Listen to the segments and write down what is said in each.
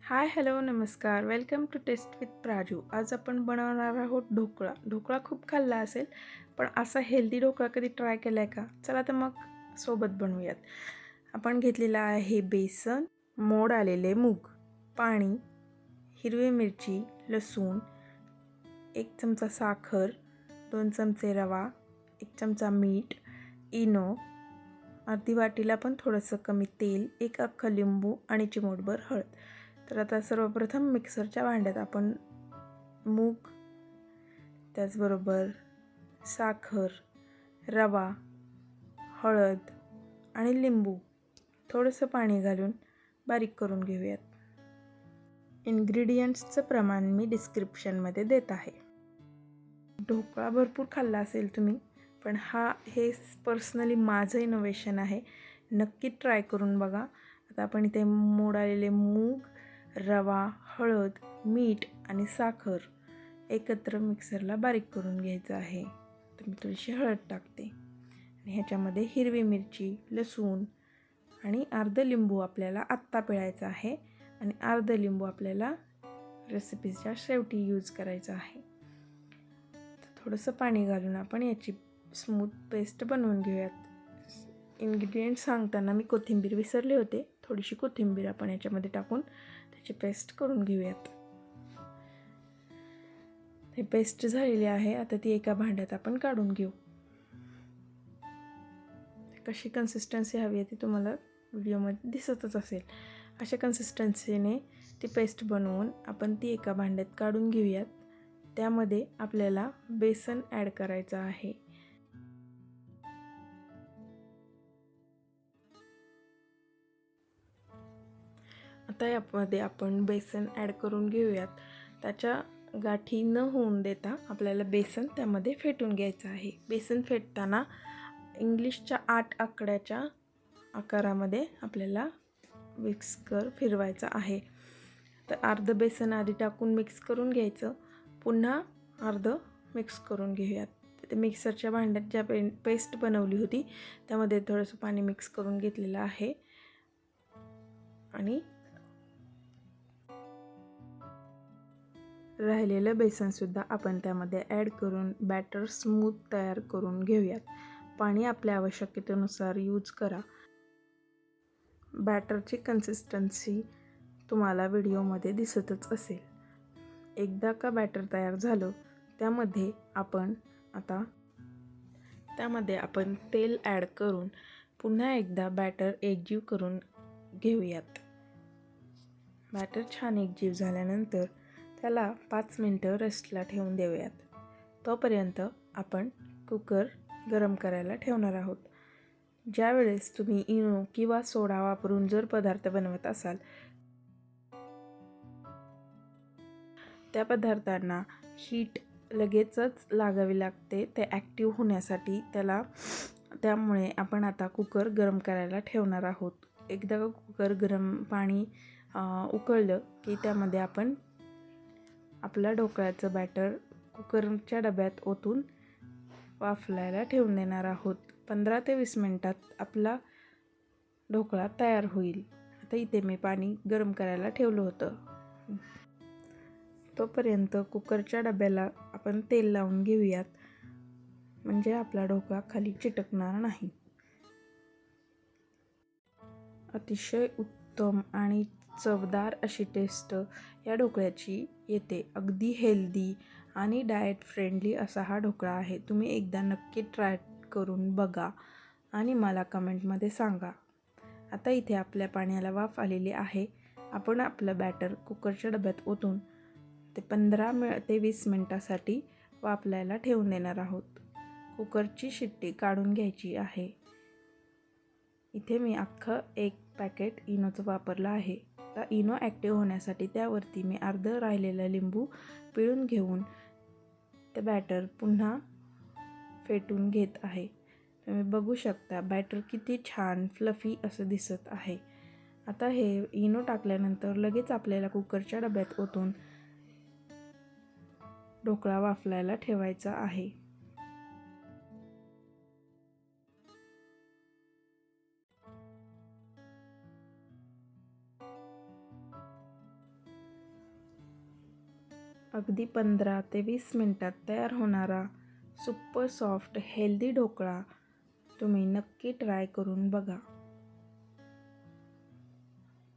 हाय hello नमस्कार welcome to test with Praju. आज आपण बनवणार आहोत ढोकळा. ढोकळा खूप खाल्ला असेल, पण असा हेल्दी ढोकळा कधी ट्राय केला आहे का? चला तर मग सोबत बनवूयात. आपण घेतलेला आहे बेसन, मोड आलेले मूग, पाणी, हिरवी मिरची, लसूण, 1 चमचा साखर, 2 चमचे रवा, 1 चमचा मीठ, इनो, अर्धी वाटीला पण थोडंसं कमी तेल, 1 अख्खं लिंबू आणि चिमूटभर हळद. तर आता सर्वप्रथम मिक्सरच्या भांड्यात आपण मूग, त्याचबरोबर साखर, रवा, हळद आणि लिंबू, थोडंसं पाणी घालून बारीक करून घेऊयात. इन्ग्रेडियंट्सचं प्रमाण मी डिस्क्रिप्शनमध्ये देत आहे. ढोकळा भरपूर खाल्ला असेल तुम्ही, पण हे पर्सनली माझं इनोव्हेशन आहे. नक्की ट्राय करून बघा. आता आपण इथे मोड आलेले मूग, रवा, हळद, मीठ आणि साखर एकत्र मिक्सरला बारीक करून घ्यायचं आहे. तर मी थोडीशी हळद टाकते आणि ह्याच्यामध्ये हिरवी मिरची, लसूण आणि अर्ध लिंबू आपल्याला आत्ता पिळायचा आहे आणि अर्ध लिंबू आपल्याला रेसिपीच्या शेवटी यूज करायचा आहे. थोडंसं पाणी घालून आपण याची स्मूथ पेस्ट बनवून घेऊयात. इन्ग्रेडियंट सांगताना मी कोथिंबीर विसरले होते. थोडीशी कोथिंबीर आपण याच्यामध्ये टाकून त्याची पेस्ट करून घेऊयात. हे पेस्ट झालेली आहे. आता ती एका भांड्यात आपण काढून घेऊ. कशी कन्सिस्टन्सी हवी आहे ती तुम्हाला व्हिडिओमध्ये दिसतच असेल. अशा कन्सिस्टन्सीने ती पेस्ट बनवून आपण ती एका भांड्यात काढून घेऊयात. त्यामध्ये आपल्याला बेसन ॲड करायचं आहे. आता यामध्ये आपण बेसन ॲड करून घेऊयात. त्याच्या गाठी न होऊन देता आपल्याला बेसन त्यामध्ये फेटून घ्यायचं आहे. बेसन फेटताना इंग्लिशच्या 8 आकड्याच्या आकारामध्ये आपल्याला विस्कर फिरवायचा आहे. तर अर्ध बेसन आधी टाकून मिक्स करून घ्यायचं, पुन्हा अर्ध मिक्स करून घेऊयात. ते मिक्सरच्या भांड्यात ज्या पेस्ट बनवली होती त्यामध्ये थोडंसं पाणी मिक्स करून घेतलेलं आहे आणि राहिलेलं बेसनसुद्धा आपण त्यामध्ये ॲड करून बॅटर स्मूथ तयार करून घेऊयात. पाणी आपल्या आवश्यकतेनुसार यूज करा. बॅटरची कन्सिस्टन्सी तुम्हाला व्हिडिओमध्ये दिसतच असेल. एकदा का बॅटर तयार झालं त्यामध्ये आपण तेल ॲड करून पुन्हा एकदा बॅटर एकजीव करून घेऊयात. बॅटर छान एकजीव झाल्यानंतर त्याला 5 मिनटं रेस्टला ठेवून देऊयात. तोपर्यंत आपण कुकर गरम करायला ठेवणार आहोत. ज्यावेळेस तुम्ही इनो किंवा सोडा वापरून जर पदार्थ बनवत असाल, त्या पदार्थांना हीट लगेचच लागावी लागते ते ॲक्टिव्ह होण्यासाठी. त्यामुळे आपण आता कुकर गरम करायला ठेवणार आहोत. एकदा का कुकर पाणी उकळलं की त्यामध्ये आपण आपला ढोकळ्याचं बॅटर कुकरच्या डब्यात ओतून वाफलायला ठेवून देणार आहोत. 15 ते 20 मिनटात आपला ढोकळा तयार होईल. आता इथे मी पाणी गरम करायला ठेवलं होतं. तोपर्यंत कुकरच्या डब्याला आपण तेल लावून घेऊयात, म्हणजे आपला ढोकळा खाली चिटकणार नाही. अतिशय उत्तम आणि चवदार अशी टेस्ट या ढोकळ्याची येते. अगदी हेल्दी आणि डाएट फ्रेंडली असा हा ढोकळा आहे. तुम्ही एकदा नक्की ट्राय करून बघा आणि मला कमेंटमध्ये सांगा. आता इथे आपल्या पाण्याला वाफ आलेली आहे. आपण आपलं बॅटर कुकरच्या डब्यात ओतून ते 15 ते 20 मिनटासाठी वाफलायला ठेवून देणार आहोत. कुकरची शिट्टी काढून घ्यायची आहे. इथे मी अख्खं 1 पॅकेट इनोचं वापरलं आहे. आता इनो ॲक्टिव्ह होण्यासाठी त्यावरती मी अर्ध राहिलेला लिंबू पिळून घेऊन ते बॅटर पुन्हा फेटून घेत आहे. तुम्ही बघू शकता बॅटर किती छान फ्लफी असं दिसत आहे. आता हे इनो टाकल्यानंतर लगेच आपल्याला कुकरच्या डब्यात ओतून ढोकळा वाफलायला ठेवायचा आहे. अगदी 15 ते 20 मिनटात तयार होणारा सुपर सॉफ्ट हेल्दी ढोकळा तुम्ही नक्की ट्राय करून बघा.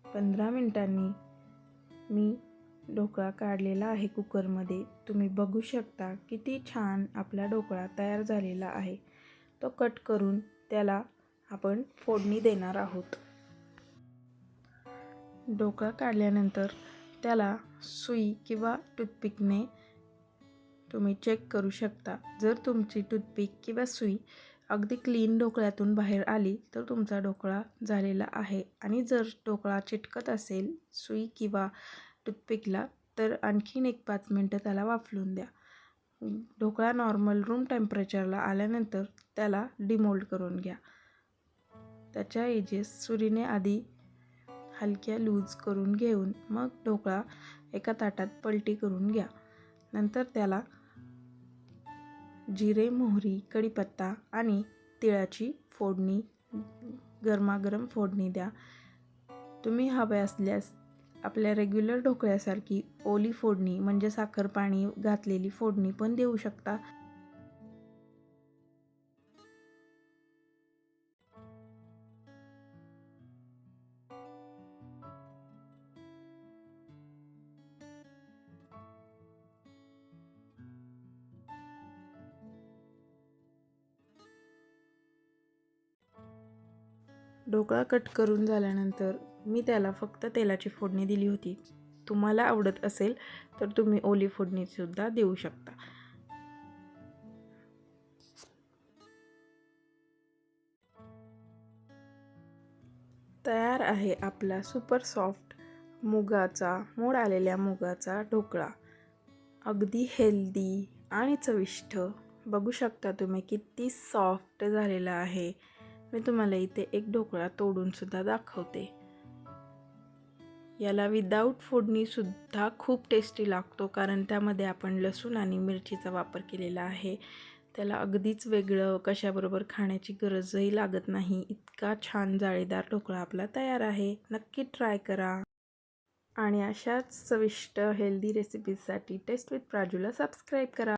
15 मिनिटांनी मी ढोकळा काढलेला आहे कुकरमध्ये. तुम्ही बघू शकता किती छान आपला ढोकळा तयार झालेला आहे. तो कट करून त्याला आपण फोडणी देणार आहोत. ढोकळा काढल्यानंतर त्याला सुई किंवा टूथपिकने तुम्ही चेक करू शकता. जर तुमची टूथपिक किंवा सुई अगदी क्लीन ढोकळ्यातून बाहेर आली तर तुमचा ढोकळा झालेला आहे. आणि जर ढोकळा चिटकत असेल सुई किंवा टूथपिकला तर आणखीन एक 5 मिनटं त्याला वाफलून द्या. ढोकळा नॉर्मल रूम टेम्परेचरला आल्यानंतर त्याला डिमोल्ड करून घ्या. त्याच्या एजेस सुरीने आधी हलक्या लूज करून घेऊन मग ढोकळा एका ताटात पलटी करून घ्या. नंतर त्याला जिरे, मोहरी, कढीपत्ता आणि तिळाची फोडणी, गरमागरम फोडणी द्या. तुम्ही हवे असल्यास आपल्या रेग्युलर ढोकळ्यासारखी ओली फोडणी म्हणजे साखर पाणी घातलेली फोडणी पण देऊ शकता. ढोकळा कट करून झाल्यानंतर मी त्याला फक्त तेलाची फोडणी दिली होती. तुम्हाला आवडत असेल तर तुम्ही ओली फोडणीसुद्धा देऊ शकता. तयार आहे आपला सुपर सॉफ्ट मोड आलेल्या मुगाचा ढोकळा. अगदी हेल्दी आणि चविष्ट. बघू शकता तुम्ही किती सॉफ्ट झालेला आहे. मी तुम्हाला इथे एक ढोकळा तोडून सुद्धा दाखवते. याला विदाऊट फोडणी सुद्धा खूप टेस्टी लागतो कारण त्यामध्ये आपण लसूण आणि मिरचीचा वापर केलेला आहे. त्याला अगदीच वेगळं कशाबरोबर खाण्याची गरजही लागत नाही. इतका छान जाळीदार ढोकळा आपला तयार आहे. नक्की ट्राय करा. आणि अशाच चविष्ट हेल्दी रेसिपीजसाठी टेस्ट विथ प्राजूला सबस्क्राईब करा.